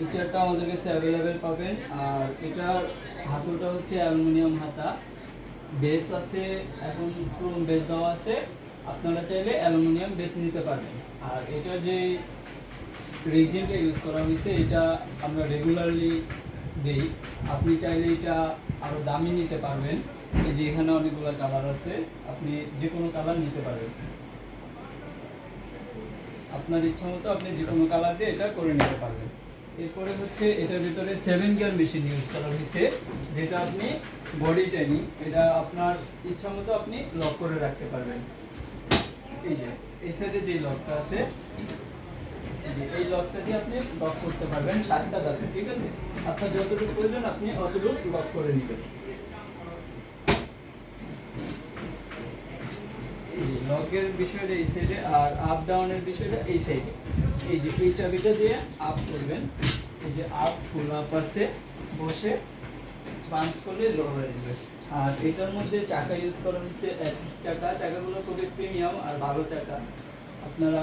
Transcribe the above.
এই চেয়ারটা আমাদের কাছে অ্যাভেলেবেল পাবেন। আর এটার হাতলটা হচ্ছে অ্যালুমিনিয়াম হাতা, বেস আছে, এখন ক্রোম বেস দেওয়া আছে, আপনারা চাইলে অ্যালুমিনিয়াম বেস নিতে পারবেন। আর এটা যে রেজিনটা ইউজ করা হয়েছে এটা আমরা রেগুলারলি দিই, আপনি চাইলে এটা আরও দামি নিতে পারবেন। এই যে এখানে অনেকগুলো কালার আছে, আপনি যে কোনো কালার নিতে পারবেন, আপনার ইচ্ছা মতো আপনি যে কোনো কালার দিয়ে এটা করে নিতে পারবেন। এরপরে হচ্ছে এটার ভিতরে 7 গিয়ার মেশিন ইউজ করা হয়েছে, যেটা আপনি বডি ট্রেনিং, এটা আপনার ইচ্ছা মতো আপনি লক করে রাখতে পারবেন। এই যে এই সাইডে যে লকটা আছে, এই লকটা দিয়ে আপনি লক করতে পারবেন 7টা দাঁতে, ঠিক আছে? আপনার যতটুকু প্রয়োজন আপনি অতটুকু লক করে নেবেন। এই যে লকের বিষয়টা এই সাইডে, আর আপ ডাউনের বিষয়টা এই সাইডে। এই যে এই চাবিটা দিয়ে আপ করবেন, এই যে আপ ফুল আপ আছে, বসে পাঞ্চ করলে লো হয়ে যাবে। আর এটার মধ্যে চাকা ইউজ করা হয়েছে অ্যাসিস চাকা, চাকাগুলো খুবই প্রিমিয়াম আর ভালো চাকা। আপনারা